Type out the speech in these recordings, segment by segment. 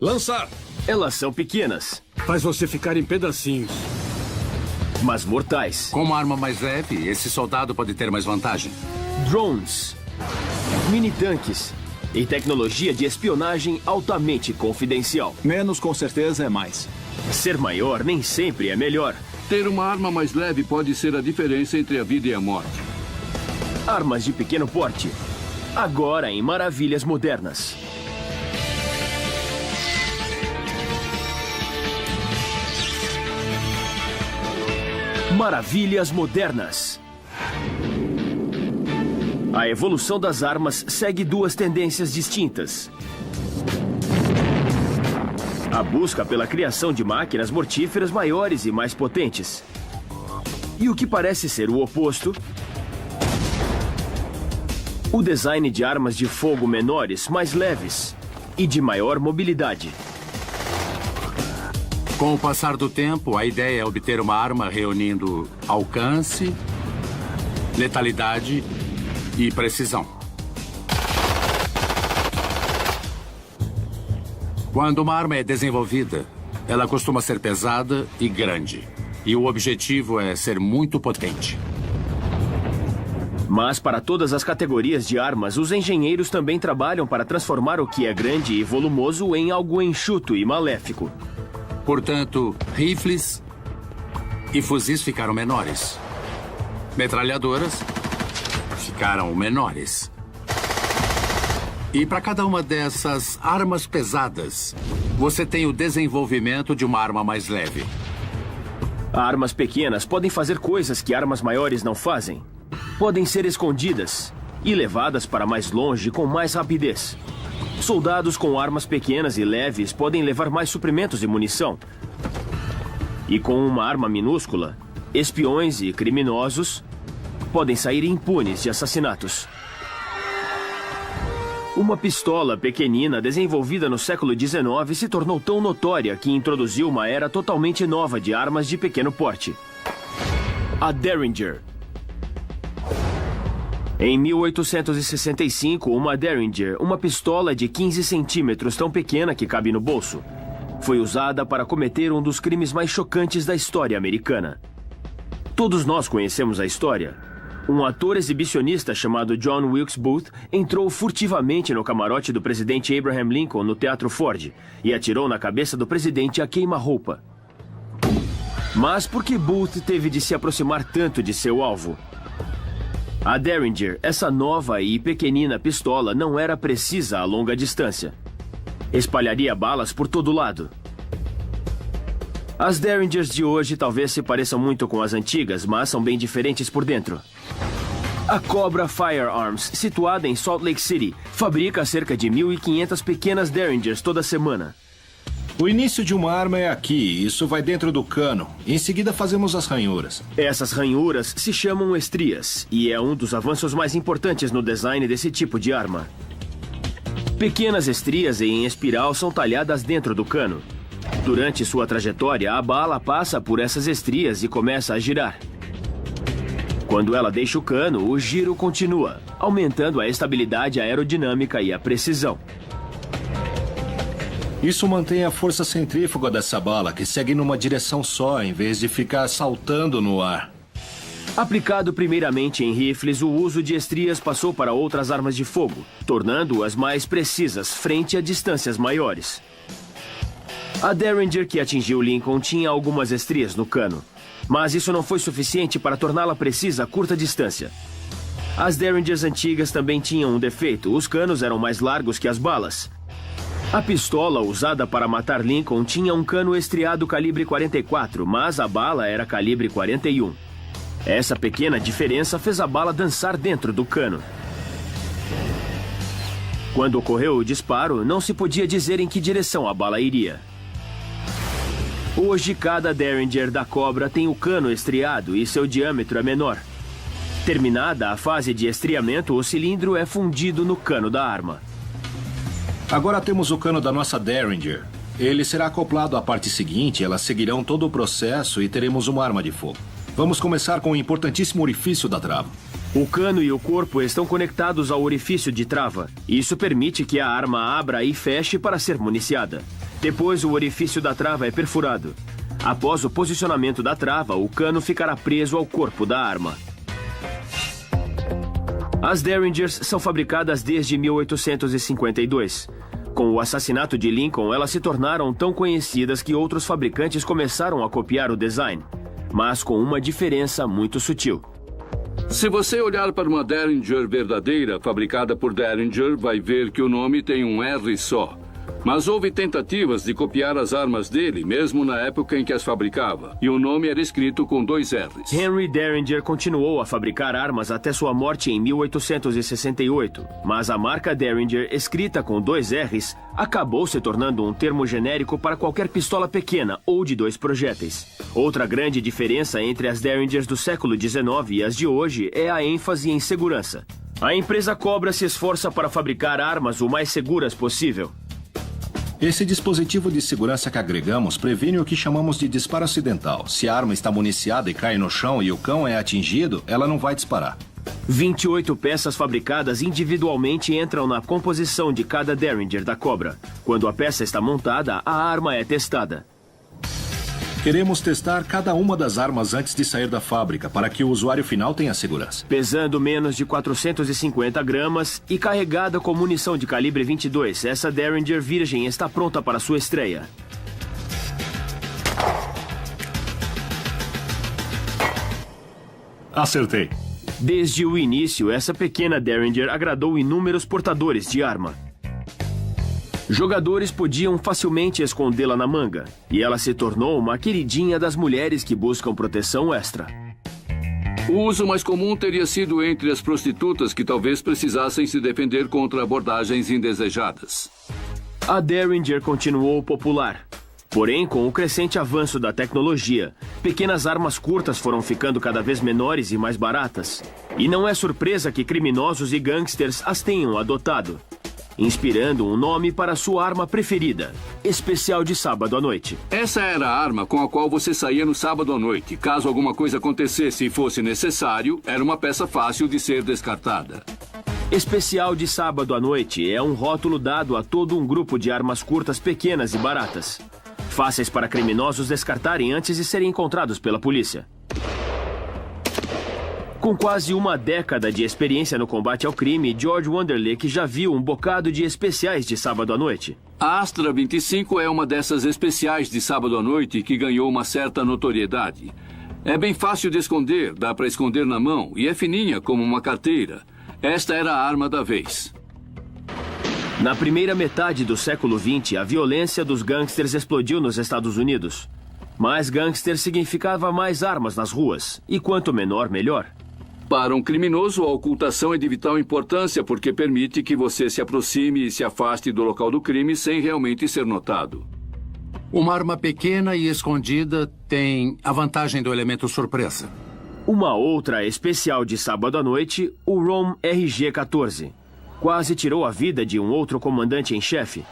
Lançar! Elas são pequenas, Faz você ficar em pedacinhos. mas mortais. Com uma arma mais leve, esse soldado pode ter mais vantagem. Drones, mini-tanques e tecnologia de espionagem altamente confidencial. Menos com certeza é mais. Ser maior nem sempre é melhor. Ter uma arma mais leve pode ser a diferença entre a vida e a morte. Armas de pequeno porte. Agora em Maravilhas Modernas. Maravilhas Modernas. A evolução das armas segue duas tendências distintas. A busca pela criação de máquinas mortíferas maiores e mais potentes. E o que parece ser o oposto, o design de armas de fogo menores, mais leves e de maior mobilidade. Com o passar do tempo, a ideia é obter uma arma reunindo alcance, letalidade e precisão. Quando uma arma é desenvolvida, ela costuma ser pesada e grande. E o objetivo é ser muito potente. Mas para todas as categorias de armas, os engenheiros também trabalham para transformar o que é grande e volumoso em algo enxuto e maléfico. Portanto, rifles e fuzis ficaram menores. Metralhadoras ficaram menores. E para cada uma dessas armas pesadas, você tem o desenvolvimento de uma arma mais leve. Armas pequenas podem fazer coisas que armas maiores não fazem. Podem ser escondidas e levadas para mais longe com mais rapidez. Soldados com armas pequenas e leves podem levar mais suprimentos e munição. E com uma arma minúscula, espiões e criminosos podem sair impunes de assassinatos. Uma pistola pequenina desenvolvida no século XIX se tornou tão notória que introduziu uma era totalmente nova de armas de pequeno porte. A Derringer. Em 1865, uma Derringer, uma pistola de 15 centímetros tão pequena que cabe no bolso, foi usada para cometer um dos crimes mais chocantes da história americana. Todos nós conhecemos a história. Um ator exibicionista chamado John Wilkes Booth entrou furtivamente no camarote do presidente Abraham Lincoln no Teatro Ford e atirou na cabeça do presidente a queima-roupa. Mas por que Booth teve de se aproximar tanto de seu alvo? A Derringer, essa nova e pequenina pistola, não era precisa a longa distância. Espalharia balas por todo lado. As Derringers de hoje talvez se pareçam muito com as antigas, mas são bem diferentes por dentro. A Cobra Firearms, situada em Salt Lake City, fabrica cerca de 1.500 pequenas Derringers toda semana. O início de uma arma é aqui, isso vai dentro do cano. Em seguida fazemos as ranhuras. Essas ranhuras se chamam estrias, e é um dos avanços mais importantes no design desse tipo de arma. Pequenas estrias em espiral são talhadas dentro do cano. Durante sua trajetória, a bala passa por essas estrias e começa a girar. Quando ela deixa o cano, o giro continua, aumentando a estabilidade aerodinâmica e a precisão. Isso mantém a força centrífuga dessa bala, que segue numa direção só, em vez de ficar saltando no ar. Aplicado primeiramente em rifles, o uso de estrias passou para outras armas de fogo, tornando-as mais precisas frente a distâncias maiores. A Derringer que atingiu Lincoln tinha algumas estrias no cano, mas isso não foi suficiente para torná-la precisa a curta distância. As Derringers antigas também tinham um defeito: os canos eram mais largos que as balas. A pistola usada para matar Lincoln tinha um cano estriado calibre 44, mas a bala era calibre 41. Essa pequena diferença fez a bala dançar dentro do cano. Quando ocorreu o disparo, não se podia dizer em que direção a bala iria. Hoje, cada Derringer da Cobra tem o cano estriado e seu diâmetro é menor. Terminada a fase de estriamento, o cilindro é fundido no cano da arma. Agora temos o cano da nossa Derringer. Ele será acoplado à parte seguinte, elas seguirão todo o processo e teremos uma arma de fogo. Vamos começar com o importantíssimo orifício da trava. O cano e o corpo estão conectados ao orifício de trava. Isso permite que a arma abra e feche para ser municiada. Depois, o orifício da trava é perfurado. Após o posicionamento da trava, o cano ficará preso ao corpo da arma. As Derringers são fabricadas desde 1852. Com o assassinato de Lincoln, elas se tornaram tão conhecidas que outros fabricantes começaram a copiar o design, mas com uma diferença muito sutil. Se você olhar para uma Derringer verdadeira, fabricada por Derringer, vai ver que o nome tem um R só. Mas houve tentativas de copiar as armas dele, mesmo na época em que as fabricava. E o nome era escrito com 2 R's. Henry Derringer continuou a fabricar armas até sua morte em 1868. Mas a marca Derringer, escrita com 2 R's, acabou se tornando um termo genérico para qualquer pistola pequena ou de 2 projéteis. Outra grande diferença entre as Derringers do século XIX e as de hoje é a ênfase em segurança. A empresa Cobra se esforça para fabricar armas o mais seguras possível. Esse dispositivo de segurança que agregamos previne o que chamamos de disparo acidental. Se a arma está municiada e cai no chão e o cão é atingido, ela não vai disparar. 28 peças fabricadas individualmente entram na composição de cada Derringer da Cobra. Quando a peça está montada, a arma é testada. Queremos testar cada uma das armas antes de sair da fábrica, para que o usuário final tenha segurança. Pesando menos de 450 gramas e carregada com munição de calibre 22, essa Derringer virgem está pronta para sua estreia. Acertei. Desde o início, essa pequena Derringer agradou inúmeros portadores de arma. Jogadores podiam facilmente escondê-la na manga, e ela se tornou uma queridinha das mulheres que buscam proteção extra. O uso mais comum teria sido entre as prostitutas que talvez precisassem se defender contra abordagens indesejadas. A Derringer continuou popular. Porém, com o crescente avanço da tecnologia, pequenas armas curtas foram ficando cada vez menores e mais baratas. E não é surpresa que criminosos e gangsters as tenham adotado, inspirando um nome para sua arma preferida, especial de sábado à noite. Essa era a arma com a qual você saía no sábado à noite. Caso alguma coisa acontecesse e fosse necessário, era uma peça fácil de ser descartada. Especial de sábado à noite é um rótulo dado a todo um grupo de armas curtas pequenas e baratas, fáceis para criminosos descartarem antes de serem encontrados pela polícia. Com quase uma década de experiência no combate ao crime, George Wonderlick já viu um bocado de especiais de sábado à noite. A Astra 25 é uma dessas especiais de sábado à noite que ganhou uma certa notoriedade. É bem fácil de esconder, dá para esconder na mão e é fininha como uma carteira. Esta era a arma da vez. Na primeira metade do século XX, a violência dos gangsters explodiu nos Estados Unidos. Mais gangsters significava mais armas nas ruas, e quanto menor, melhor. Para um criminoso, a ocultação é de vital importância porque permite que você se aproxime e se afaste do local do crime sem realmente ser notado. Uma arma pequena e escondida tem a vantagem do elemento surpresa. Uma outra especial de sábado à noite, o ROM RG-14. Quase tirou a vida de um outro comandante em chefe.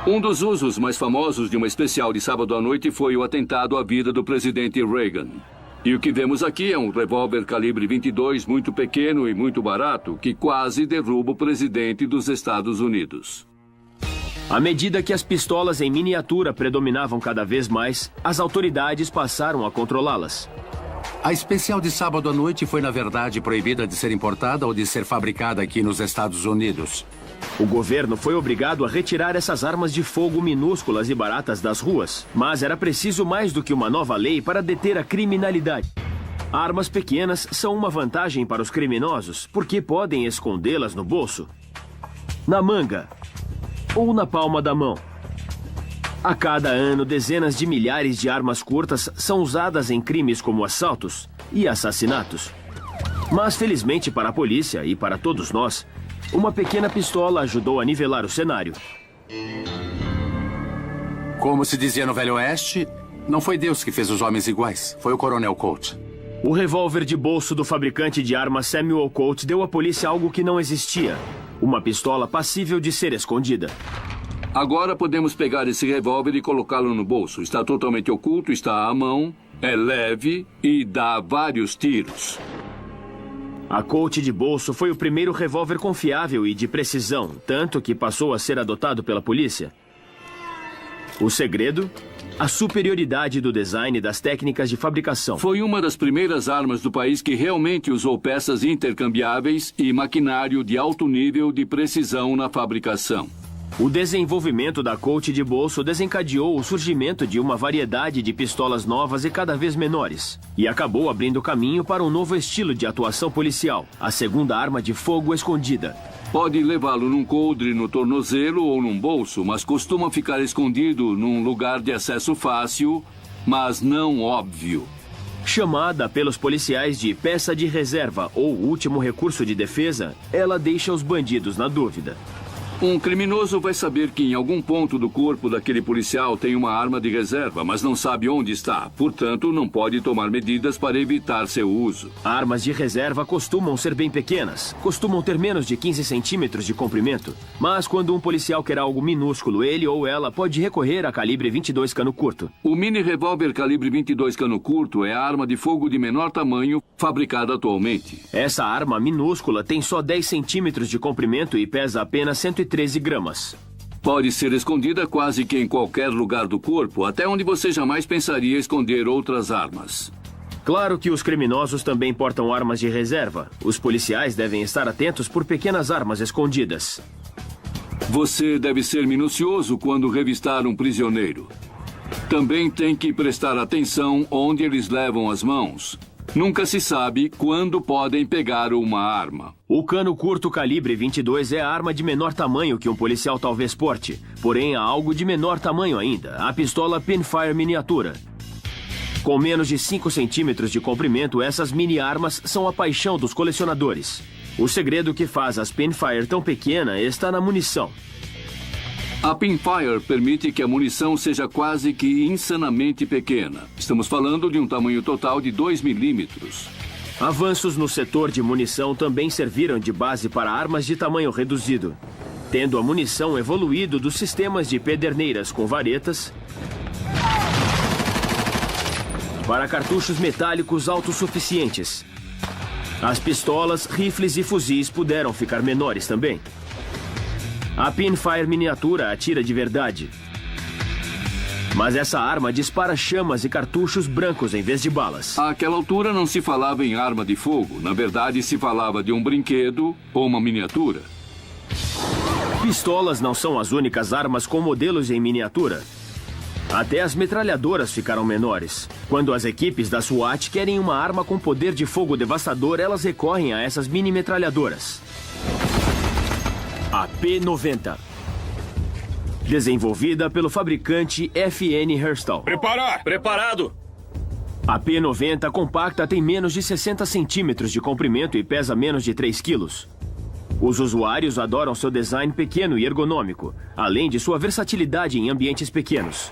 Um dos usos mais famosos de uma especial de sábado à noite foi o atentado à vida do presidente Reagan. E o que vemos aqui é um revólver calibre 22 muito pequeno e muito barato que quase derruba o presidente dos Estados Unidos. À medida que as pistolas em miniatura predominavam cada vez mais, as autoridades passaram a controlá-las. A especial de sábado à noite foi, na verdade, proibida de ser importada ou de ser fabricada aqui nos Estados Unidos. O governo foi obrigado a retirar essas armas de fogo minúsculas e baratas das ruas, mas era preciso mais do que uma nova lei para deter a criminalidade. Armas pequenas são uma vantagem para os criminosos, porque podem escondê-las no bolso, na manga ou na palma da mão. A cada ano, dezenas de milhares de armas curtas são usadas em crimes como assaltos e assassinatos. Mas, felizmente para a polícia e para todos nós, uma pequena pistola ajudou a nivelar o cenário. Como se dizia no Velho Oeste, não foi Deus que fez os homens iguais, foi o Coronel Colt. O revólver de bolso do fabricante de armas Samuel Colt deu à polícia algo que não existia: uma pistola passível de ser escondida. Agora podemos pegar esse revólver e colocá-lo no bolso. Está totalmente oculto, está à mão, é leve e dá vários tiros. A Colt de bolso foi o primeiro revólver confiável e de precisão, tanto que passou a ser adotado pela polícia. O segredo? A superioridade do design e das técnicas de fabricação. Foi uma das primeiras armas do país que realmente usou peças intercambiáveis e maquinário de alto nível de precisão na fabricação. O desenvolvimento da Colt de bolso desencadeou o surgimento de uma variedade de pistolas novas e cada vez menores, e acabou abrindo caminho para um novo estilo de atuação policial, a segunda arma de fogo escondida. Pode levá-lo num coldre no tornozelo ou num bolso, mas costuma ficar escondido num lugar de acesso fácil, mas não óbvio. Chamada pelos policiais de peça de reserva ou último recurso de defesa, ela deixa os bandidos na dúvida. Um criminoso vai saber que em algum ponto do corpo daquele policial tem uma arma de reserva, mas não sabe onde está. Portanto, não pode tomar medidas para evitar seu uso. Armas de reserva costumam ser bem pequenas, costumam ter menos de 15 centímetros de comprimento. Mas quando um policial quer algo minúsculo, ele ou ela pode recorrer a calibre 22 cano curto. O mini revólver calibre 22 cano curto é a arma de fogo de menor tamanho fabricada atualmente. Essa arma minúscula tem só 10 centímetros de comprimento e pesa apenas 113 gramas. Pode ser escondida quase que em qualquer lugar do corpo, até onde você jamais pensaria esconder outras armas. Claro que os criminosos também portam armas de reserva. Os policiais devem estar atentos por pequenas armas escondidas. Você deve ser minucioso quando revistar um prisioneiro. Também tem que prestar atenção onde eles levam as mãos. Nunca se sabe quando podem pegar uma arma. O cano curto calibre 22 é a arma de menor tamanho que um policial talvez porte. Porém, há algo de menor tamanho ainda, a pistola Pinfire miniatura. Com menos de 5 centímetros de comprimento, essas mini-armas são a paixão dos colecionadores. O segredo que faz as Pinfire tão pequena está na munição. A Pinfire permite que a munição seja quase que insanamente pequena. Estamos falando de um tamanho total de 2 milímetros. Avanços no setor de munição também serviram de base para armas de tamanho reduzido, tendo a munição evoluído dos sistemas de pederneiras com varetas para cartuchos metálicos autossuficientes. As pistolas, rifles e fuzis puderam ficar menores também. A Pinfire miniatura atira de verdade. Mas essa arma dispara chamas e cartuchos brancos em vez de balas. Àquela altura não se falava em arma de fogo. Na verdade, se falava de um brinquedo ou uma miniatura. Pistolas não são as únicas armas com modelos em miniatura. Até as metralhadoras ficaram menores. Quando as equipes da SWAT querem uma arma com poder de fogo devastador, elas recorrem a essas mini metralhadoras. A P90. Desenvolvida pelo fabricante FN Herstal. Preparar! Preparado! A P90 compacta tem menos de 60 centímetros de comprimento e pesa menos de 3 quilos. Os usuários adoram seu design pequeno e ergonômico, além de sua versatilidade em ambientes pequenos.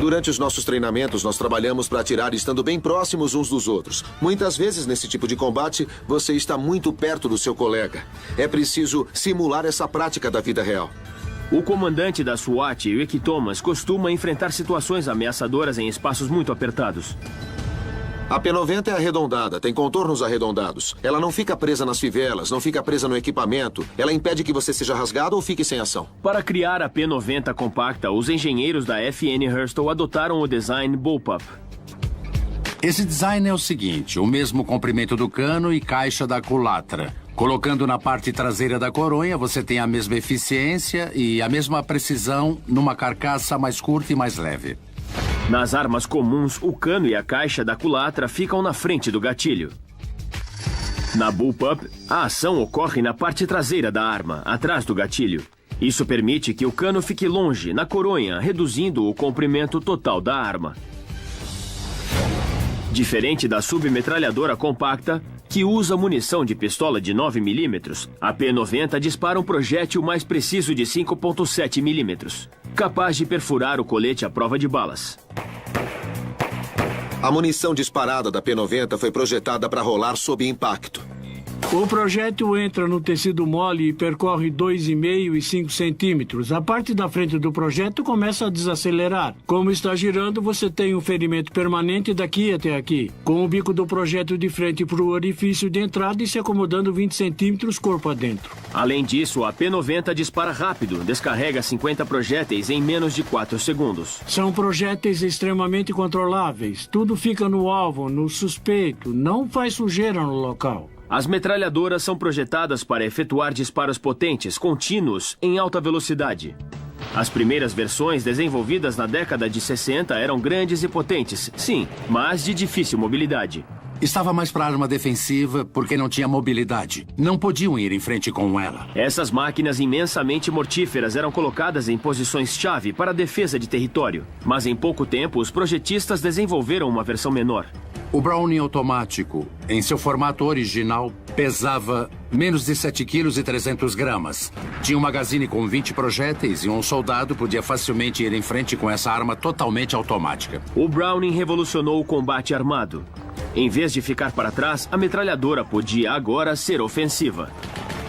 Durante os nossos treinamentos, nós trabalhamos para atirar estando bem próximos uns dos outros. Muitas vezes, nesse tipo de combate, você está muito perto do seu colega. É preciso simular essa prática da vida real. O comandante da SWAT, Rick Thomas, costuma enfrentar situações ameaçadoras em espaços muito apertados. A P90 é arredondada, tem contornos arredondados. Ela não fica presa nas fivelas, não fica presa no equipamento. Ela impede que você seja rasgado ou fique sem ação. Para criar a P90 compacta, os engenheiros da FN Herstal adotaram o design Bullpup. Esse design é o seguinte, o mesmo comprimento do cano e caixa da culatra. Colocando na parte traseira da coronha, você tem a mesma eficiência e a mesma precisão numa carcaça mais curta e mais leve. Nas armas comuns, o cano e a caixa da culatra ficam na frente do gatilho. Na Bullpup, a ação ocorre na parte traseira da arma, atrás do gatilho. Isso permite que o cano fique longe, na coronha, reduzindo o comprimento total da arma. Diferente da submetralhadora compacta, que usa munição de pistola de 9 mm, a P90 dispara um projétil mais preciso de 5,7 mm, capaz de perfurar o colete à prova de balas. A munição disparada da P90 foi projetada para rolar sob impacto. O projétil entra no tecido mole e percorre 2,5 e 5 centímetros. A parte da frente do projétil começa a desacelerar. Como está girando, você tem um ferimento permanente daqui até aqui, com o bico do projétil de frente para o orifício de entrada e se acomodando 20 centímetros corpo adentro. Além disso, a P-90 dispara rápido, descarrega 50 projéteis em menos de 4 segundos. São projéteis extremamente controláveis. Tudo fica no alvo, no suspeito. Não faz sujeira no local. As metralhadoras são projetadas para efetuar disparos potentes, contínuos, em alta velocidade. As primeiras versões desenvolvidas na década de 60 eram grandes e potentes, sim, mas de difícil mobilidade. Estava mais para arma defensiva porque não tinha mobilidade. Não podiam ir em frente com ela. Essas máquinas imensamente mortíferas eram colocadas em posições-chave para a defesa de território. Mas em pouco tempo, os projetistas desenvolveram uma versão menor. O Browning automático, em seu formato original, pesava menos de 7,3 kg. Tinha um magazine com 20 projéteis e um soldado podia facilmente ir em frente com essa arma totalmente automática. O Browning revolucionou o combate armado. Em vez de ficar para trás, a metralhadora podia agora ser ofensiva.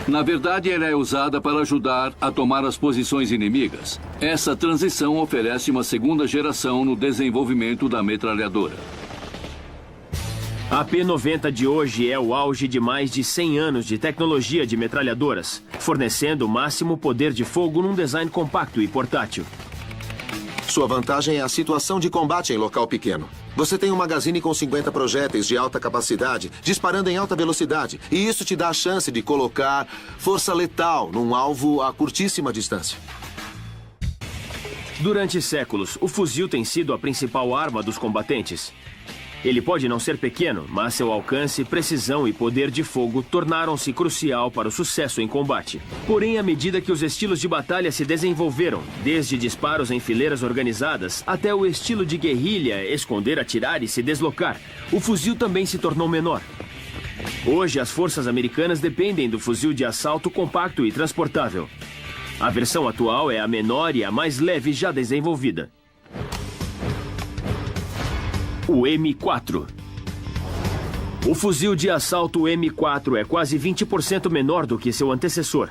Na verdade, ela é usada para ajudar a tomar as posições inimigas. Essa transição oferece uma segunda geração no desenvolvimento da metralhadora. A P-90 de hoje é o auge de mais de 100 anos de tecnologia de metralhadoras, fornecendo o máximo poder de fogo num design compacto e portátil. Sua vantagem é a situação de combate em local pequeno. Você tem um magazine com 50 projéteis de alta capacidade, disparando em alta velocidade, e isso te dá a chance de colocar força letal num alvo a curtíssima distância. Durante séculos, o fuzil tem sido a principal arma dos combatentes. Ele pode não ser pequeno, mas seu alcance, precisão e poder de fogo tornaram-se crucial para o sucesso em combate. Porém, à medida que os estilos de batalha se desenvolveram, desde disparos em fileiras organizadas até o estilo de guerrilha, esconder, atirar e se deslocar, o fuzil também se tornou menor. Hoje, as forças americanas dependem do fuzil de assalto compacto e transportável. A versão atual é a menor e a mais leve já desenvolvida. O M4. O fuzil de assalto M4 é quase 20% menor do que seu antecessor.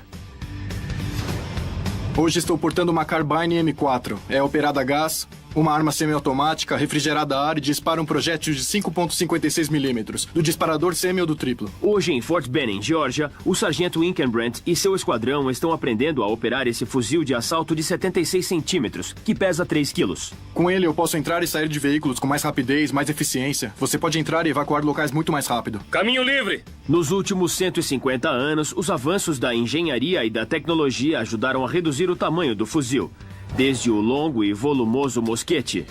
Hoje estou portando uma Carbine M4. É operada a gás, uma arma semiautomática, refrigerada a ar e dispara um projétil de 5,56 milímetros, do disparador semi ou do triplo. Hoje, em Fort Benning, Geórgia, o sargento Inkenbrandt e seu esquadrão estão aprendendo a operar esse fuzil de assalto de 76 centímetros, que pesa 3 quilos. Com ele, eu posso entrar e sair de veículos com mais rapidez, mais eficiência. Você pode entrar e evacuar locais muito mais rápido. Caminho livre! Nos últimos 150 anos, os avanços da engenharia e da tecnologia ajudaram a reduzir o tamanho do fuzil, desde o longo e volumoso mosquete,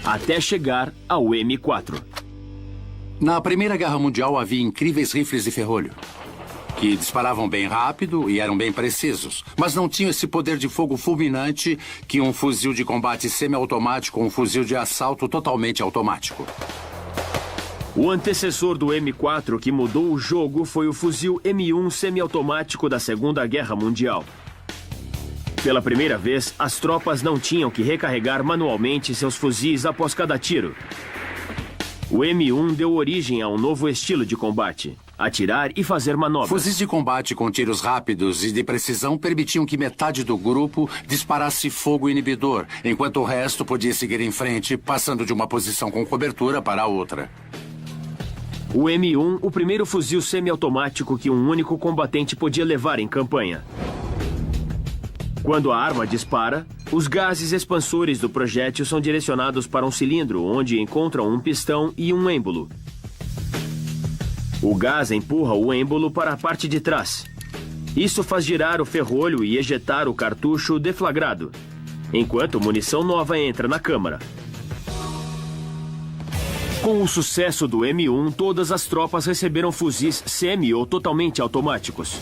até chegar ao M4. Na Primeira Guerra Mundial havia incríveis rifles de ferrolho, que disparavam bem rápido e eram bem precisos, mas não tinham esse poder de fogo fulminante que um fuzil de combate semiautomático ou um fuzil de assalto totalmente automático. O antecessor do M4 que mudou o jogo foi o fuzil M1 semiautomático da Segunda Guerra Mundial. Pela primeira vez, as tropas não tinham que recarregar manualmente seus fuzis após cada tiro. O M1 deu origem a um novo estilo de combate: atirar e fazer manobras. Fuzis de combate com tiros rápidos e de precisão permitiam que metade do grupo disparasse fogo inibidor, enquanto o resto podia seguir em frente, passando de uma posição com cobertura para outra. O M1, o primeiro fuzil semiautomático que um único combatente podia levar em campanha. Quando a arma dispara, os gases expansores do projétil são direcionados para um cilindro, onde encontram um pistão e um êmbolo. O gás empurra o êmbolo para a parte de trás. Isso faz girar o ferrolho e ejetar o cartucho deflagrado, enquanto munição nova entra na câmara. Com o sucesso do M1, todas as tropas receberam fuzis semi ou totalmente automáticos.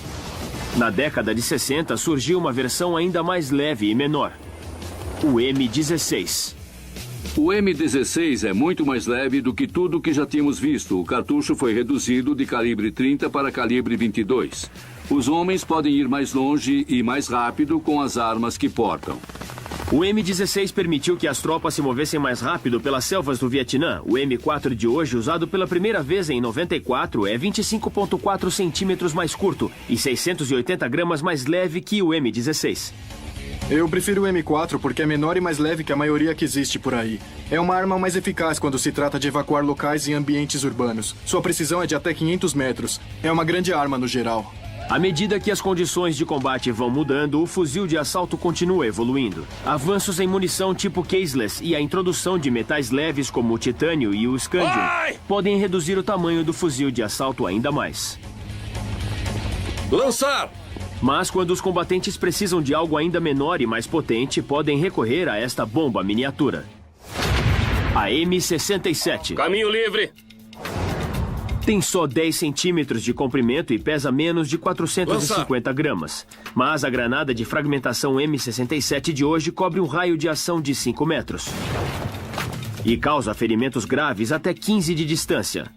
Na década de 60, surgiu uma versão ainda mais leve e menor: o M16. O M16 é muito mais leve do que tudo que já tínhamos visto. O cartucho foi reduzido de calibre 30 para calibre 22. Os homens podem ir mais longe e mais rápido com as armas que portam. O M-16 permitiu que as tropas se movessem mais rápido pelas selvas do Vietnã. O M4 de hoje, usado pela primeira vez em 94, é 25,4 centímetros mais curto e 680 gramas mais leve que o M-16. Eu prefiro o M4 porque é menor e mais leve que a maioria que existe por aí. É uma arma mais eficaz quando se trata de evacuar locais em ambientes urbanos. Sua precisão é de até 500 metros. É uma grande arma no geral. À medida que as condições de combate vão mudando, o fuzil de assalto continua evoluindo. Avanços em munição tipo caseless e a introdução de metais leves como o titânio e o scandium podem reduzir o tamanho do fuzil de assalto ainda mais. Lançar! Mas quando os combatentes precisam de algo ainda menor e mais potente, podem recorrer a esta bomba miniatura. A M67. Caminho livre! Tem só 10 centímetros de comprimento e pesa menos de 450 gramas. Mas a granada de fragmentação M67 de hoje cobre um raio de ação de 5 metros. E causa ferimentos graves até 15 de distância.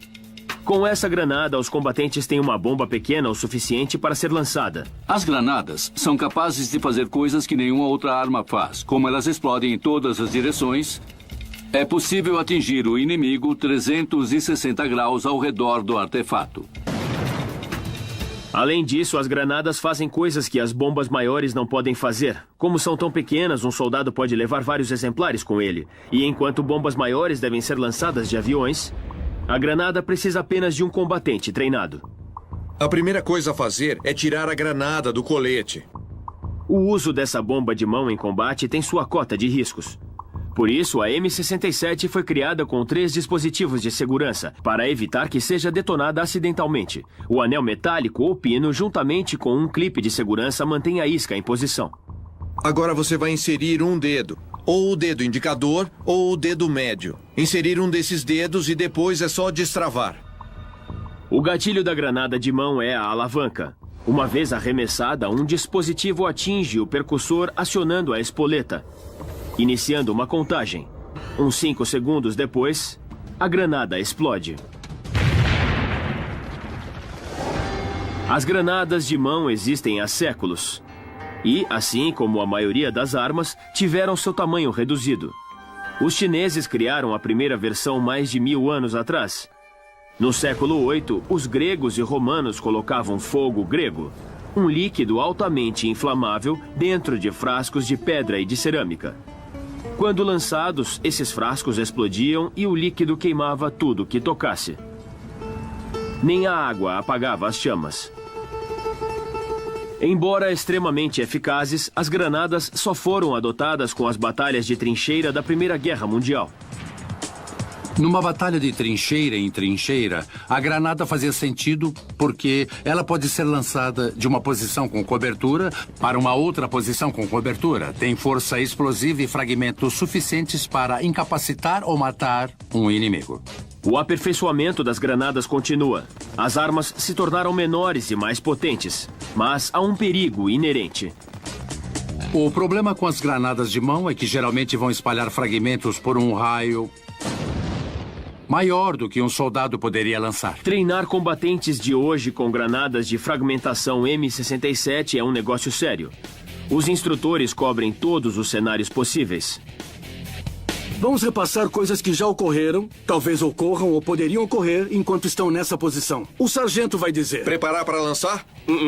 Com essa granada, os combatentes têm uma bomba pequena o suficiente para ser lançada. As granadas são capazes de fazer coisas que nenhuma outra arma faz. Como elas explodem em todas as direções, é possível atingir o inimigo 360 graus ao redor do artefato. Além disso, as granadas fazem coisas que as bombas maiores não podem fazer. Como são tão pequenas, um soldado pode levar vários exemplares com ele. E enquanto bombas maiores devem ser lançadas de aviões, a granada precisa apenas de um combatente treinado. A primeira coisa a fazer é tirar a granada do colete. O uso dessa bomba de mão em combate tem sua cota de riscos. Por isso, a M67 foi criada com 3 dispositivos de segurança, para evitar que seja detonada acidentalmente. O anel metálico ou pino, juntamente com um clipe de segurança, mantém a isca em posição. Agora você vai inserir um dedo. Ou o dedo indicador, ou o dedo médio. Inserir um desses dedos e depois é só destravar. O gatilho da granada de mão é a alavanca. Uma vez arremessada, um dispositivo atinge o percussor acionando a espoleta, iniciando uma contagem. Uns 5 segundos depois, a granada explode. As granadas de mão existem há séculos. E, assim como a maioria das armas, tiveram seu tamanho reduzido. Os chineses criaram a primeira versão mais de 1000 anos atrás. No século VIII, os gregos e romanos colocavam fogo grego, um líquido altamente inflamável dentro de frascos de pedra e de cerâmica. Quando lançados, esses frascos explodiam e o líquido queimava tudo que tocasse. Nem a água apagava as chamas. Embora extremamente eficazes, as granadas só foram adotadas com as batalhas de trincheira da Primeira Guerra Mundial. Numa batalha de trincheira em trincheira, a granada fazia sentido porque ela pode ser lançada de uma posição com cobertura para uma outra posição com cobertura. Tem força explosiva e fragmentos suficientes para incapacitar ou matar um inimigo. O aperfeiçoamento das granadas continua. As armas se tornaram menores e mais potentes, mas há um perigo inerente. O problema com as granadas de mão é que geralmente vão espalhar fragmentos por um raio maior do que um soldado poderia lançar. Treinar combatentes de hoje com granadas de fragmentação M67 é um negócio sério. Os instrutores cobrem todos os cenários possíveis. Vamos repassar coisas que já ocorreram, talvez ocorram ou poderiam ocorrer enquanto estão nessa posição. O sargento vai dizer... Preparar para lançar?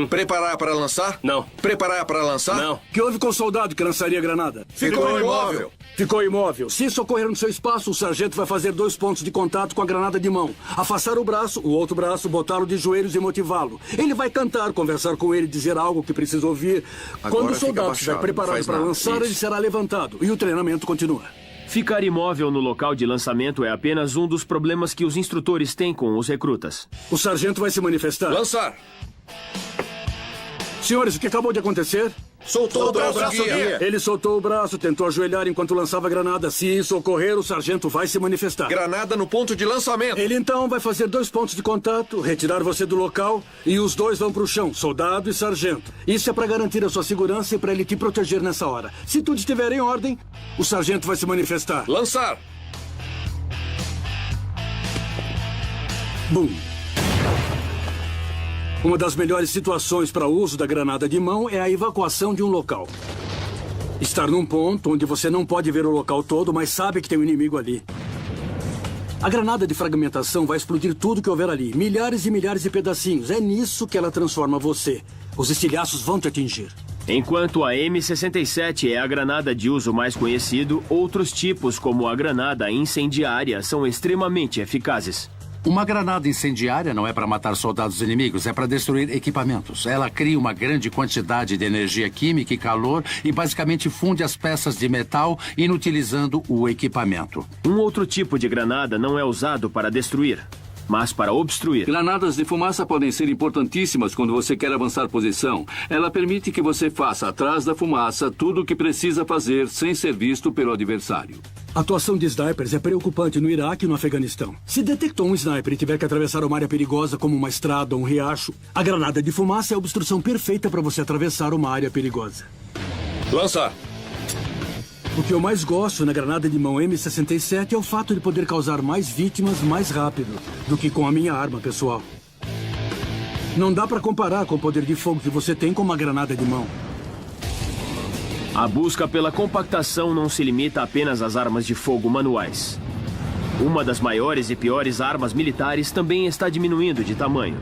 Preparar para lançar? Não. Preparar para lançar? Não. Que houve com o soldado que lançaria a granada? Ficou imóvel. Ficou imóvel. Se isso ocorrer no seu espaço, o sargento vai fazer 2 pontos de contato com a granada de mão. Afastar o braço, o outro braço, botá-lo de joelhos e motivá-lo. Ele vai cantar, conversar com ele, dizer algo que precisa ouvir. Agora Quando o soldado fica estiver preparado para lançar, Isso. ele será levantado. E o treinamento continua. Ficar imóvel no local de lançamento é apenas um dos problemas que os instrutores têm com os recrutas. O sargento vai se manifestar. Lançar. Senhores, o que acabou de acontecer? Soltou o braço guia. Ele soltou o braço, tentou ajoelhar enquanto lançava a granada. Se isso ocorrer, o sargento vai se manifestar. Granada no ponto de lançamento. Ele então vai fazer 2 pontos de contato, retirar você do local e os 2 vão pro chão, soldado e sargento. Isso é para garantir a sua segurança e para ele te proteger nessa hora. Se tudo estiver em ordem, o sargento vai se manifestar. Lançar. Bum. Uma das melhores situações para o uso da granada de mão é a evacuação de um local. Estar num ponto onde você não pode ver o local todo, mas sabe que tem um inimigo ali. A granada de fragmentação vai explodir tudo que houver ali. Milhares e milhares de pedacinhos. É nisso que ela transforma você. Os estilhaços vão te atingir. Enquanto a M67 é a granada de uso mais conhecido, outros tipos, como a granada incendiária, são extremamente eficazes. Uma granada incendiária não é para matar soldados inimigos, é para destruir equipamentos. Ela cria uma grande quantidade de energia química e calor e basicamente funde as peças de metal, inutilizando o equipamento. Um outro tipo de granada não é usado para destruir, mas para obstruir. Granadas de fumaça podem ser importantíssimas quando você quer avançar posição. Ela permite que você faça atrás da fumaça tudo o que precisa fazer sem ser visto pelo adversário. A atuação de snipers é preocupante no Iraque e no Afeganistão. Se detectou um sniper e tiver que atravessar uma área perigosa como uma estrada ou um riacho, a granada de fumaça é a obstrução perfeita para você atravessar uma área perigosa. Lançar! O que eu mais gosto na granada de mão M67 é o fato de poder causar mais vítimas mais rápido do que com a minha arma pessoal. Não dá para comparar com o poder de fogo que você tem com uma granada de mão. A busca pela compactação não se limita apenas às armas de fogo manuais. Uma das maiores e piores armas militares também está diminuindo de tamanho.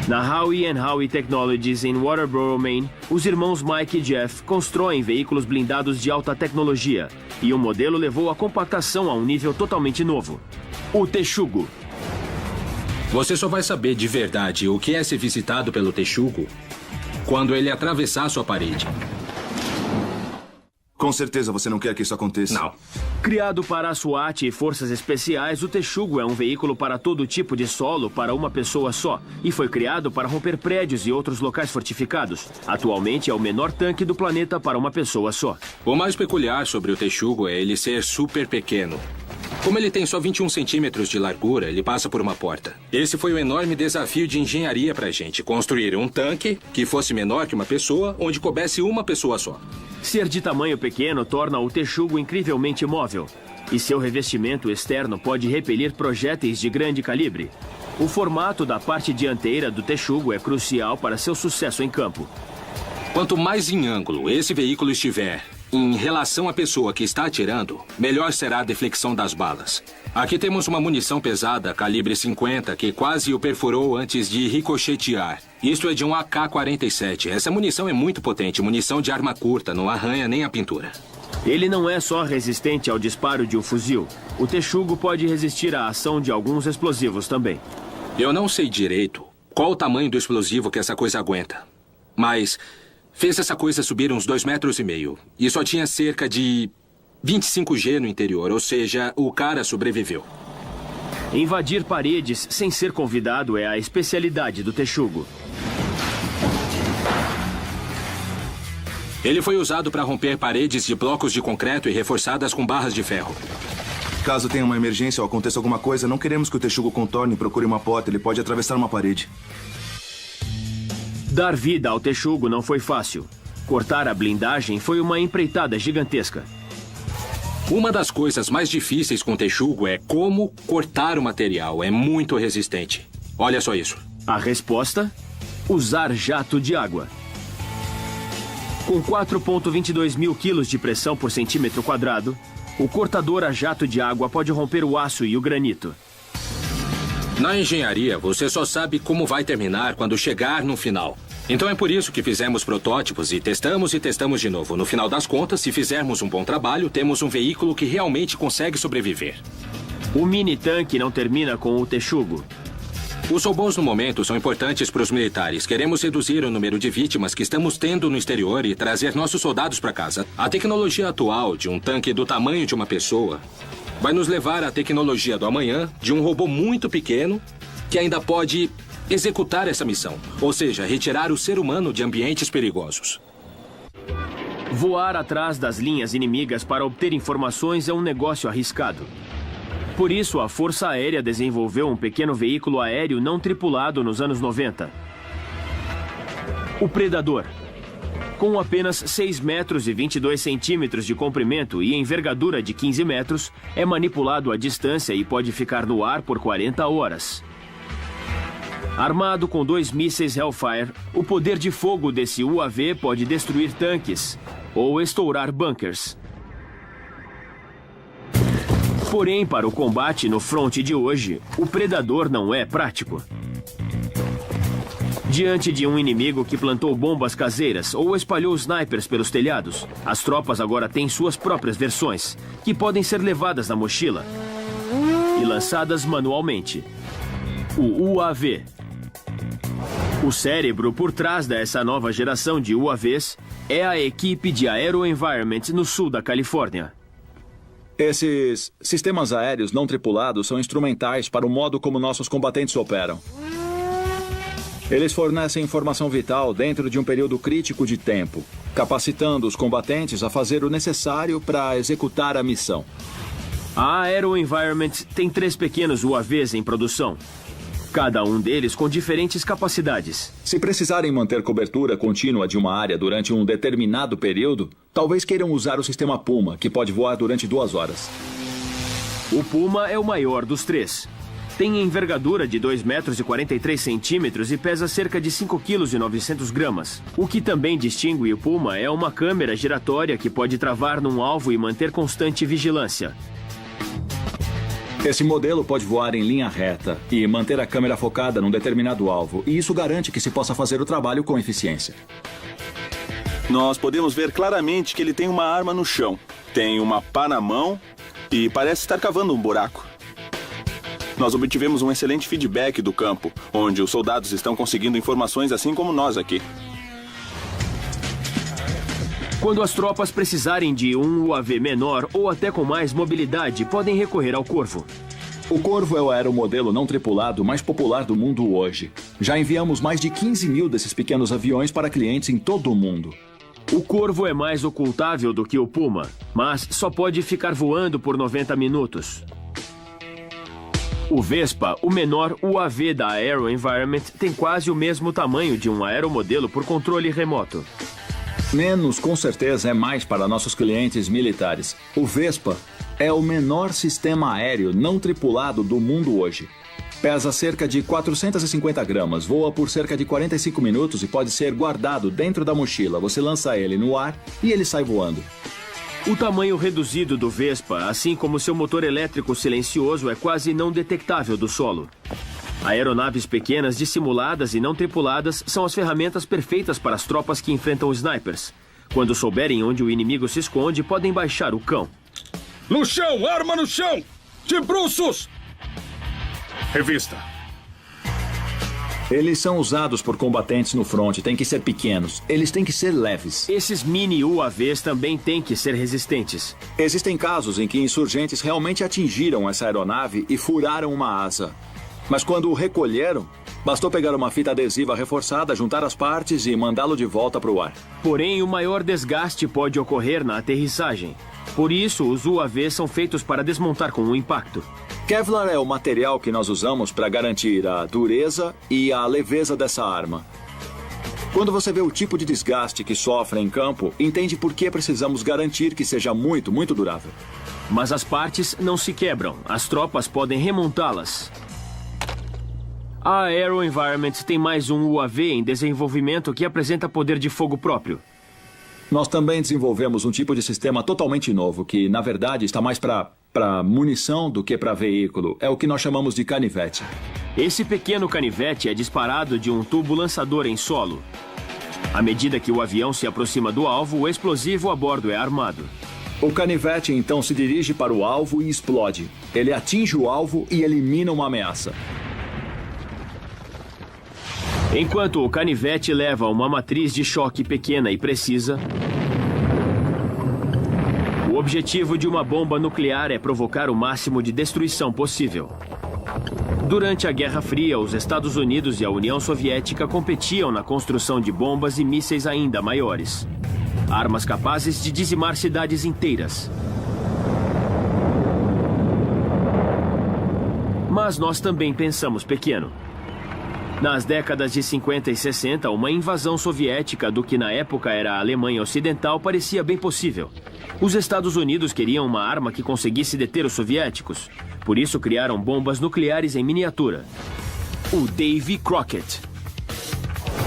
Na Howie & Howie Technologies em Waterboro, Maine, os irmãos Mike e Jeff constroem veículos blindados de alta tecnologia, e o modelo levou a compactação a um nível totalmente novo: o Texugo. Você só vai saber de verdade o que é ser visitado pelo Texugo quando ele atravessar sua parede. Com certeza você não quer que isso aconteça. Não. Criado para a SWAT e forças especiais, o Texugo é um veículo para todo tipo de solo para uma pessoa só, e foi criado para romper prédios e outros locais fortificados. Atualmente é o menor tanque do planeta para uma pessoa só. O mais peculiar sobre o Texugo é ele ser super pequeno. Como ele tem só 21 centímetros de largura, ele passa por uma porta. Esse foi o enorme desafio de engenharia pra gente, construir um tanque que fosse menor que uma pessoa, onde coubesse uma pessoa só. Ser de tamanho pequeno torna o Texugo incrivelmente móvel, e seu revestimento externo pode repelir projéteis de grande calibre. O formato da parte dianteira do Texugo é crucial para seu sucesso em campo. Quanto mais em ângulo esse veículo estiver em relação à pessoa que está atirando, melhor será a deflexão das balas. Aqui temos uma munição pesada, calibre 50, que quase o perfurou antes de ricochetear. Isto é de um AK-47. Essa munição é muito potente, munição de arma curta, não arranha nem a pintura. Ele não é só resistente ao disparo de um fuzil. O Texugo pode resistir à ação de alguns explosivos também. Eu não sei direito qual o tamanho do explosivo que essa coisa aguenta, mas fez essa coisa subir uns 2,5 metros. E só tinha cerca de 25 G no interior, ou seja, o cara sobreviveu. Invadir paredes sem ser convidado é a especialidade do Texugo. Ele foi usado para romper paredes de blocos de concreto e reforçadas com barras de ferro. Caso tenha uma emergência ou aconteça alguma coisa, não queremos que o Texugo contorne e procure uma porta. Ele pode atravessar uma parede. Dar vida ao Texugo não foi fácil. Cortar a blindagem foi uma empreitada gigantesca. Uma das coisas mais difíceis com o Texugo é como cortar o material. É muito resistente. Olha só isso. A resposta? Usar jato de água. Com 4,22 mil quilos de pressão por centímetro quadrado, o cortador a jato de água pode romper o aço e o granito. Na engenharia, você só sabe como vai terminar quando chegar no final. Então é por isso que fizemos protótipos e testamos de novo. No final das contas, se fizermos um bom trabalho, temos um veículo que realmente consegue sobreviver. O mini-tanque não termina com o Texugo. Os robôs no momento são importantes para os militares. Queremos reduzir o número de vítimas que estamos tendo no exterior e trazer nossos soldados para casa. A tecnologia atual de um tanque do tamanho de uma pessoa vai nos levar à tecnologia do amanhã de um robô muito pequeno que ainda pode executar essa missão, ou seja, retirar o ser humano de ambientes perigosos. Voar atrás das linhas inimigas para obter informações é um negócio arriscado. Por isso, a Força Aérea desenvolveu um pequeno veículo aéreo não tripulado nos anos 90. O Predador. Com apenas 6 metros e 22 centímetros de comprimento e envergadura de 15 metros, é manipulado à distância e pode ficar no ar por 40 horas. Armado com 2 mísseis Hellfire, o poder de fogo desse UAV pode destruir tanques ou estourar bunkers. Porém, para o combate no fronte de hoje, o Predador não é prático. Diante de um inimigo que plantou bombas caseiras ou espalhou snipers pelos telhados, as tropas agora têm suas próprias versões, que podem ser levadas na mochila e lançadas manualmente. O UAV. O cérebro por trás dessa nova geração de UAVs é a equipe de AeroVironment no sul da Califórnia. Esses sistemas aéreos não tripulados são instrumentais para o modo como nossos combatentes operam. Eles fornecem informação vital dentro de um período crítico de tempo, capacitando os combatentes a fazer o necessário para executar a missão. A AeroVironment tem 3 pequenos UAVs em produção. Cada um deles com diferentes capacidades. Se precisarem manter cobertura contínua de uma área durante um determinado período, talvez queiram usar o sistema Puma, que pode voar durante 2 horas. O Puma é o maior dos 3. Tem envergadura de 2,43 metros e pesa cerca de 5,9 kg. O que também distingue o Puma é uma câmera giratória que pode travar num alvo e manter constante vigilância. Esse modelo pode voar em linha reta e manter a câmera focada num determinado alvo, e isso garante que se possa fazer o trabalho com eficiência. Nós podemos ver claramente que ele tem uma arma no chão, tem uma pá na mão e parece estar cavando um buraco. Nós obtivemos um excelente feedback do campo, onde os soldados estão conseguindo informações assim como nós aqui. Quando as tropas precisarem de um UAV menor ou até com mais mobilidade, podem recorrer ao Corvo. O Corvo é o aeromodelo não tripulado mais popular do mundo hoje. Já enviamos mais de 15 mil desses pequenos aviões para clientes em todo o mundo. O Corvo é mais ocultável do que o Puma, mas só pode ficar voando por 90 minutos. O Vespa, o menor UAV da AeroVironment, tem quase o mesmo tamanho de um aeromodelo por controle remoto. Menos, com certeza, é mais para nossos clientes militares. O Vespa é o menor sistema aéreo não tripulado do mundo hoje. Pesa cerca de 450 gramas, voa por cerca de 45 minutos e pode ser guardado dentro da mochila. Você lança ele no ar e ele sai voando. O tamanho reduzido do Vespa, assim como seu motor elétrico silencioso, é quase não detectável do solo. Aeronaves pequenas, dissimuladas e não tripuladas são as ferramentas perfeitas para as tropas que enfrentam snipers. Quando souberem onde o inimigo se esconde, podem baixar o cão. No chão! Arma no chão! De bruços! Revista. Eles são usados por combatentes no fronte, têm que ser pequenos. Eles têm que ser leves. Esses mini UAVs também têm que ser resistentes. Existem casos em que insurgentes realmente atingiram essa aeronave e furaram uma asa. Mas quando o recolheram, bastou pegar uma fita adesiva reforçada, juntar as partes e mandá-lo de volta para o ar. Porém, o maior desgaste pode ocorrer na aterrissagem. Por isso, os UAVs são feitos para desmontar com o impacto. Kevlar é o material que nós usamos para garantir a dureza e a leveza dessa arma. Quando você vê o tipo de desgaste que sofre em campo, entende por que precisamos garantir que seja muito, muito durável. Mas as partes não se quebram. As tropas podem remontá-las. A AeroVironment tem mais um UAV em desenvolvimento que apresenta poder de fogo próprio. Nós também desenvolvemos um tipo de sistema totalmente novo, que, na verdade, está mais para munição do que para veículo. É o que nós chamamos de canivete. Esse pequeno canivete é disparado de um tubo lançador em solo. À medida que o avião se aproxima do alvo, o explosivo a bordo é armado. O canivete, então, se dirige para o alvo e explode. Ele atinge o alvo e elimina uma ameaça. Enquanto o canivete leva uma matriz de choque pequena e precisa, o objetivo de uma bomba nuclear é provocar o máximo de destruição possível. Durante a Guerra Fria, os Estados Unidos e a União Soviética competiam na construção de bombas e mísseis ainda maiores. Armas capazes de dizimar cidades inteiras. Mas nós também pensamos pequeno. Nas décadas de 50 e 60, uma invasão soviética do que na época era a Alemanha Ocidental parecia bem possível. Os Estados Unidos queriam uma arma que conseguisse deter os soviéticos. Por isso criaram bombas nucleares em miniatura. o Davy Crockett.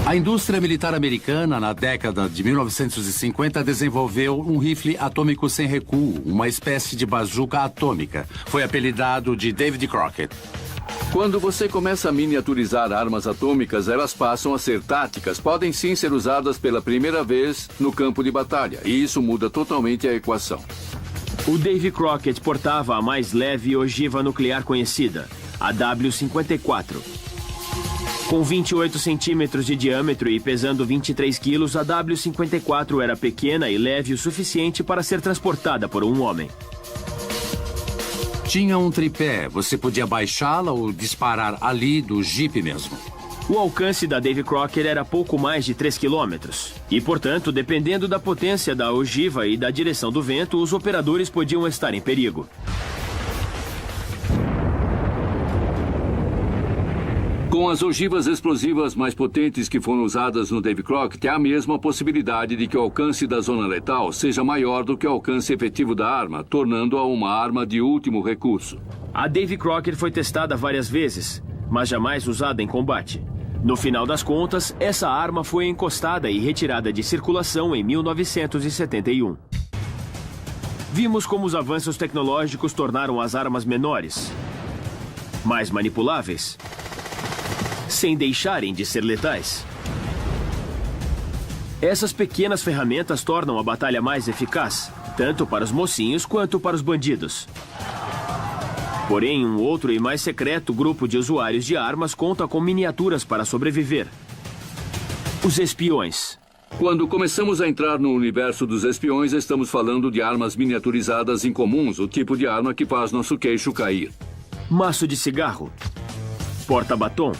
A indústria militar americana, na década de 1950, desenvolveu um rifle atômico sem recuo, uma espécie de bazuca atômica. Foi apelidado de David Crockett. Quando você começa a miniaturizar armas atômicas, elas passam a ser táticas. Podem sim ser usadas pela primeira vez no campo de batalha. E isso muda totalmente a equação. O Davy Crockett portava a mais leve ogiva nuclear conhecida, a W-54. Com 28 centímetros de diâmetro e pesando 23 quilos, a W-54 era pequena e leve o suficiente para ser transportada por um homem. Tinha um tripé, você podia baixá-la ou disparar ali do Jeep mesmo. O alcance da Davy Crockett era pouco mais de 3 quilômetros. E, portanto, dependendo da potência da ogiva e da direção do vento, os operadores podiam estar em perigo. Com as ogivas explosivas mais potentes que foram usadas no Davy Crockett, há mesmo a possibilidade de que o alcance da zona letal seja maior do que o alcance efetivo da arma, tornando-a uma arma de último recurso. A Davy Crockett foi testada várias vezes, mas jamais usada em combate. No final das contas, essa arma foi encostada e retirada de circulação em 1971. Vimos como os avanços tecnológicos tornaram as armas menores, mais manipuláveis, sem deixarem de ser letais. Essas pequenas ferramentas tornam a batalha mais eficaz, tanto para os mocinhos quanto para os bandidos. Porém, um outro e mais secreto grupo de usuários de armas conta com miniaturas para sobreviver: os espiões. Quando começamos a entrar no universo dos espiões, estamos falando de armas miniaturizadas incomuns, o tipo de arma que faz nosso queixo cair. Maço de cigarro, porta-batom,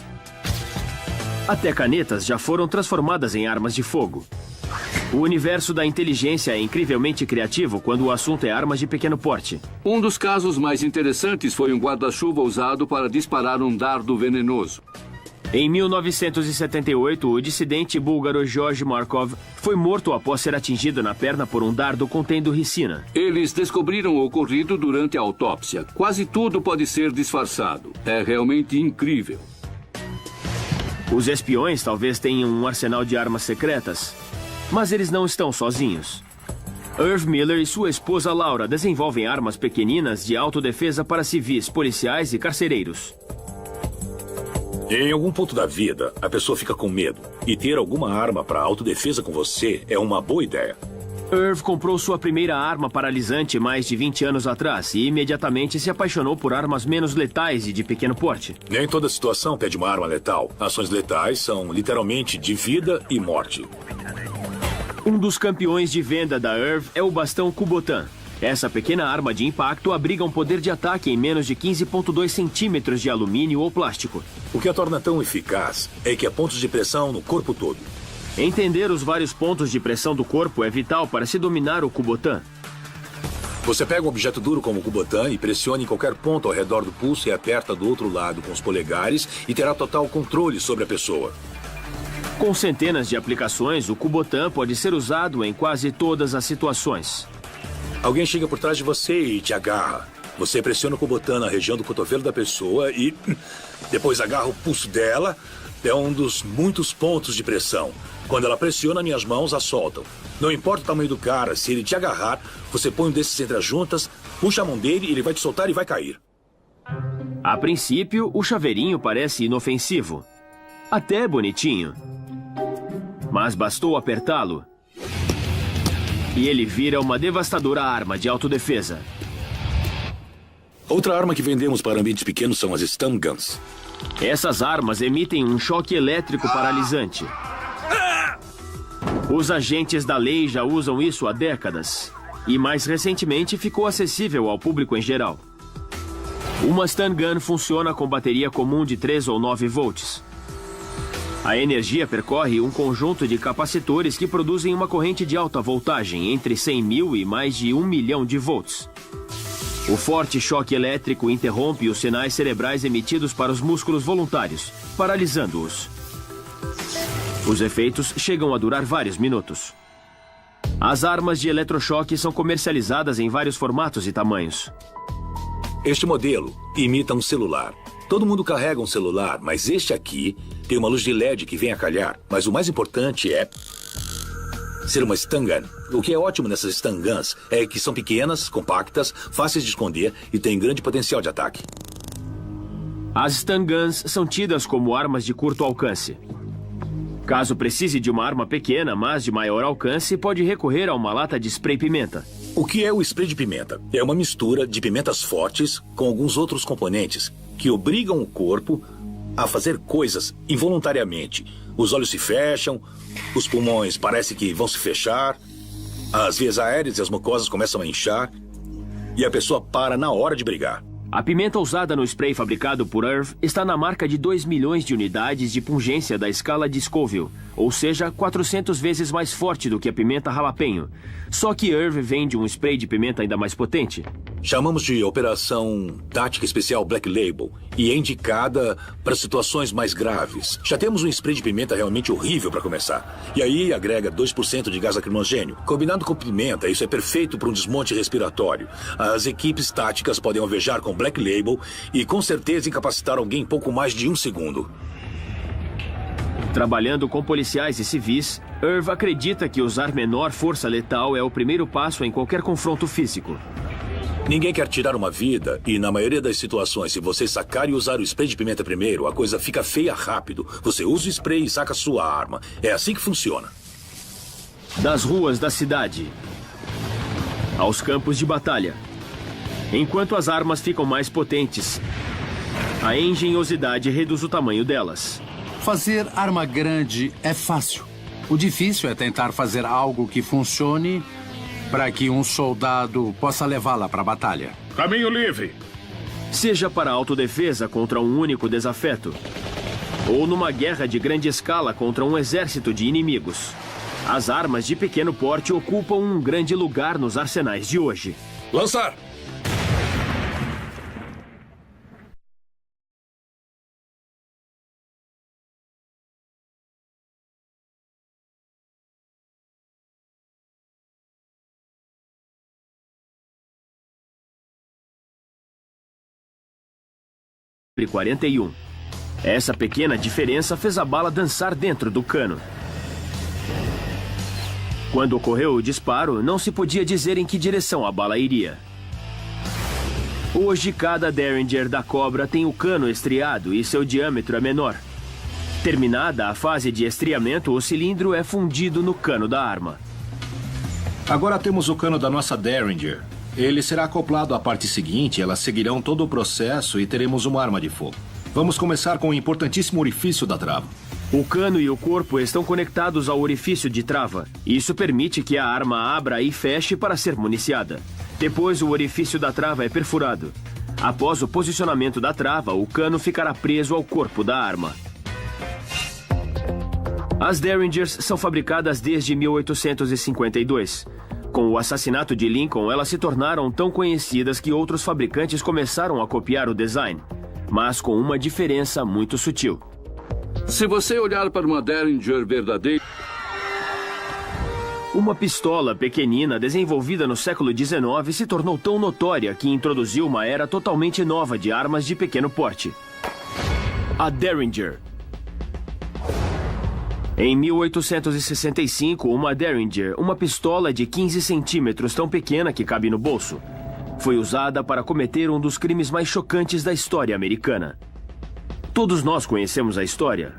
até canetas já foram transformadas em armas de fogo. O universo da inteligência é incrivelmente criativo quando o assunto é armas de pequeno porte. Um dos casos mais interessantes foi um guarda-chuva usado para disparar um dardo venenoso. Em 1978, o dissidente búlgaro Georgi Markov foi morto após ser atingido na perna por um dardo contendo ricina. Eles descobriram o ocorrido durante a autópsia. Quase tudo pode ser disfarçado. É realmente incrível. Os espiões talvez tenham um arsenal de armas secretas, mas eles não estão sozinhos. Irv Miller e sua esposa Laura desenvolvem armas pequeninas de autodefesa para civis, policiais e carcereiros. Em algum ponto da vida, a pessoa fica com medo. E ter alguma arma para autodefesa com você é uma boa ideia. Irv comprou sua primeira arma paralisante mais de 20 anos atrás e imediatamente se apaixonou por armas menos letais e de pequeno porte. Nem toda situação pede uma arma letal. Ações letais são literalmente de vida e morte. Um dos campeões de venda da Irv é o bastão Kubotan. Essa pequena arma de impacto abriga um poder de ataque em menos de 15,2 centímetros de alumínio ou plástico. O que a torna tão eficaz é que há pontos de pressão no corpo todo. Entender os vários pontos de pressão do corpo é vital para se dominar o Kubotan. Você pega um objeto duro como o Kubotan e pressiona em qualquer ponto ao redor do pulso e aperta do outro lado com os polegares e terá total controle sobre a pessoa. Com centenas de aplicações, o Kubotan pode ser usado em quase todas as situações. Alguém chega por trás de você e te agarra. Você pressiona o Kubotan na região do cotovelo da pessoa e depois agarra o pulso dela. É um dos muitos pontos de pressão. Quando ela pressiona, minhas mãos a soltam. Não importa o tamanho do cara, se ele te agarrar, você põe um desses entre as juntas, puxa a mão dele, ele vai te soltar e vai cair. A princípio, o chaveirinho parece inofensivo. Até bonitinho. Mas bastou apertá-lo e ele vira uma devastadora arma de autodefesa. Outra arma que vendemos para ambientes pequenos são as stun guns. Essas armas emitem um choque elétrico paralisante. Os agentes da lei já usam isso há décadas. E mais recentemente ficou acessível ao público em geral. Uma stun gun funciona com bateria comum de 3 ou 9 volts. A energia percorre um conjunto de capacitores que produzem uma corrente de alta voltagem entre 100 mil e mais de 1 milhão de volts. O forte choque elétrico interrompe os sinais cerebrais emitidos para os músculos voluntários, paralisando-os. Os efeitos chegam a durar vários minutos. As armas de eletrochoque são comercializadas em vários formatos e tamanhos. Este modelo imita um celular. Todo mundo carrega um celular, mas este aqui tem uma luz de LED que vem a calhar. Mas o mais importante é ser uma stun gun. O que é ótimo nessas stun guns é que são pequenas, compactas, fáceis de esconder e têm grande potencial de ataque. As stun guns são tidas como armas de curto alcance. Caso precise de uma arma pequena, mas de maior alcance, pode recorrer a uma lata de spray pimenta. O que é o spray de pimenta? É uma mistura de pimentas fortes com alguns outros componentes que obrigam o corpo a fazer coisas involuntariamente. Os olhos se fecham, os pulmões parecem que vão se fechar, as vias aéreas e as mucosas começam a inchar e a pessoa para na hora de brigar. A pimenta usada no spray fabricado por Irv está na marca de 2 milhões de unidades de pungência da escala de Scoville, ou seja, 400 vezes mais forte do que a pimenta jalapeno. Só que Irv vende um spray de pimenta ainda mais potente. Chamamos de Operação Tática Especial Black Label e é indicada para situações mais graves. Já temos um spray de pimenta realmente horrível para começar. E aí agrega 2% de gás lacrimogênio. Combinado com pimenta, isso é perfeito para um desmonte respiratório. As equipes táticas podem alvejar com Black Label e com certeza incapacitar alguém em pouco mais de 1 segundo. Trabalhando com policiais e civis, Irv acredita que usar menor força letal é o primeiro passo em qualquer confronto físico. Ninguém quer tirar uma vida e, na maioria das situações, se você sacar e usar o spray de pimenta primeiro, a coisa fica feia rápido. Você usa o spray e saca sua arma. É assim que funciona. Das ruas da cidade aos campos de batalha. Enquanto as armas ficam mais potentes, a engenhosidade reduz o tamanho delas. Fazer arma grande é fácil. O difícil é tentar fazer algo que funcione para que um soldado possa levá-la para a batalha. Caminho livre. Seja para autodefesa contra um único desafeto, ou numa guerra de grande escala contra um exército de inimigos. As armas de pequeno porte ocupam um grande lugar nos arsenais de hoje. Lançar! Calibre 41. Essa pequena diferença fez a bala dançar dentro do cano. Quando ocorreu o disparo, não se podia dizer em que direção a bala iria. Hoje, cada Derringer da Cobra tem o cano estriado e seu diâmetro é menor. Terminada a fase de estriamento, o cilindro é fundido no cano da arma. Agora temos o cano da nossa Derringer. Ele será acoplado à parte seguinte, elas seguirão todo o processo e teremos uma arma de fogo. Vamos começar com o importantíssimo orifício da trava. O cano e o corpo estão conectados ao orifício de trava. Isso permite que a arma abra e feche para ser municiada. Depois, o orifício da trava é perfurado. Após o posicionamento da trava, o cano ficará preso ao corpo da arma. As Derringers são fabricadas desde 1852. Com o assassinato de Lincoln, elas se tornaram tão conhecidas que outros fabricantes começaram a copiar o design, mas com uma diferença muito sutil. Se você olhar para uma Derringer verdadeira... Uma pistola pequenina desenvolvida no século XIX se tornou tão notória que introduziu uma era totalmente nova de armas de pequeno porte. A Derringer. Em 1865, uma Derringer, uma pistola de 15 centímetros tão pequena que cabe no bolso, foi usada para cometer um dos crimes mais chocantes da história americana. Todos nós conhecemos a história.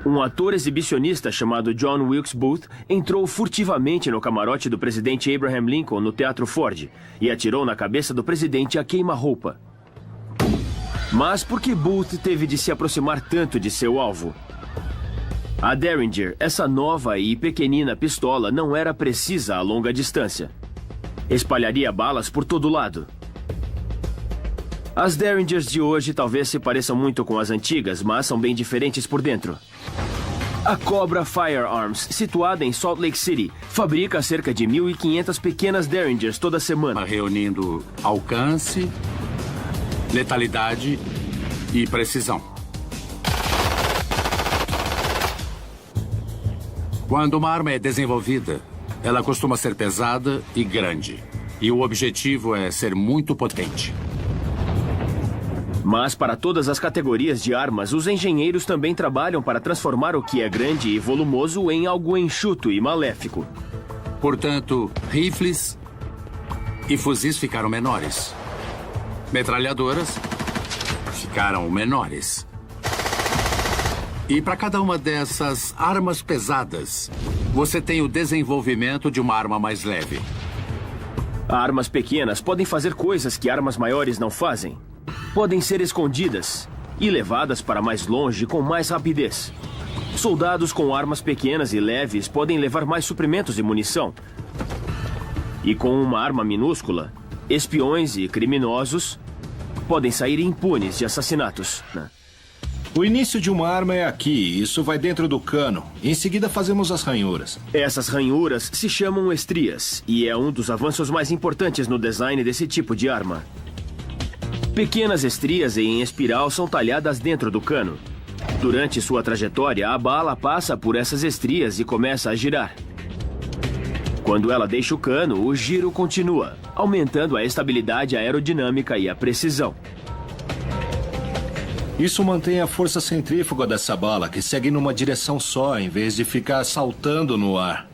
Um ator exibicionista chamado John Wilkes Booth entrou furtivamente no camarote do presidente Abraham Lincoln no Teatro Ford e atirou na cabeça do presidente a queima-roupa. Mas por que Booth teve de se aproximar tanto de seu alvo? A Derringer, essa nova e pequenina pistola, não era precisa a longa distância. Espalharia balas por todo lado. As Derringers de hoje talvez se pareçam muito com as antigas, mas são bem diferentes por dentro. A Cobra Firearms, situada em Salt Lake City, fabrica cerca de 1.500 pequenas Derringers toda semana. Reunindo alcance, letalidade e precisão. Quando uma arma é desenvolvida, ela costuma ser pesada e grande. E o objetivo é ser muito potente. Mas para todas as categorias de armas, os engenheiros também trabalham para transformar o que é grande e volumoso em algo enxuto e maléfico. Portanto, rifles e fuzis ficaram menores. Metralhadoras ficaram menores. E para cada uma dessas armas pesadas, você tem o desenvolvimento de uma arma mais leve. Armas pequenas podem fazer coisas que armas maiores não fazem. Podem ser escondidas e levadas para mais longe com mais rapidez. Soldados com armas pequenas e leves podem levar mais suprimentos e munição. E com uma arma minúscula, espiões e criminosos podem sair impunes de assassinatos. O início de uma arma é aqui. Isso vai dentro do cano. Em seguida fazemos as ranhuras. Essas ranhuras se chamam estrias e é um dos avanços mais importantes no design desse tipo de arma. Pequenas estrias em espiral são talhadas dentro do cano. Durante sua trajetória, a bala passa por essas estrias e começa a girar. Quando ela deixa o cano, o giro continua, aumentando a estabilidade aerodinâmica e a precisão. Isso mantém a força centrífuga dessa bala, que segue numa direção só, em vez de ficar saltando no ar.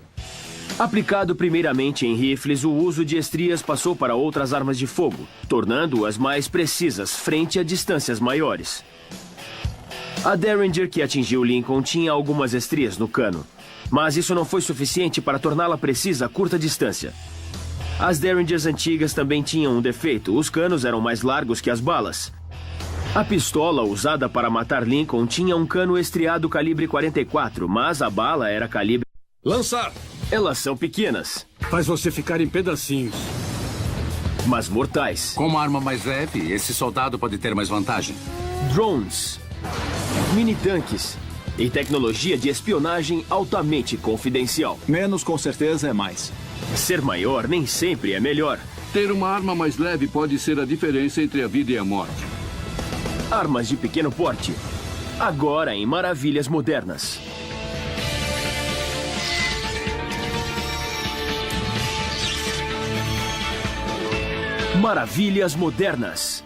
Aplicado primeiramente em rifles, o uso de estrias passou para outras armas de fogo, tornando-as mais precisas frente a distâncias maiores. A Derringer que atingiu Lincoln tinha algumas estrias no cano, mas isso não foi suficiente para torná-la precisa a curta distância. As Derringers antigas também tinham um defeito: os canos eram mais largos que as balas. A pistola usada para matar Lincoln tinha um cano estriado calibre 44, mas a bala era calibre... Lançar! Elas são pequenas. Faz você ficar em pedacinhos. Mas mortais. Com uma arma mais leve, esse soldado pode ter mais vantagem. Drones, mini-tanques e tecnologia de espionagem altamente confidencial. Menos com certeza é mais. Ser maior nem sempre é melhor. Ter uma arma mais leve pode ser a diferença entre a vida e a morte. Armas de pequeno porte. Agora em maravilhas modernas. Maravilhas modernas.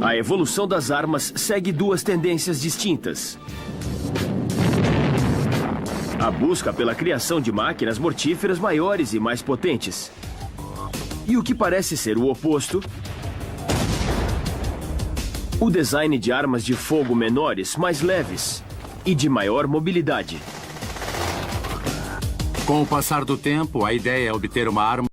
A evolução das armas segue duas tendências distintas. A busca pela criação de máquinas mortíferas maiores e mais potentes. E o que parece ser o oposto, o design de armas de fogo menores, mais leves e de maior mobilidade. Com o passar do tempo, a ideia é obter uma arma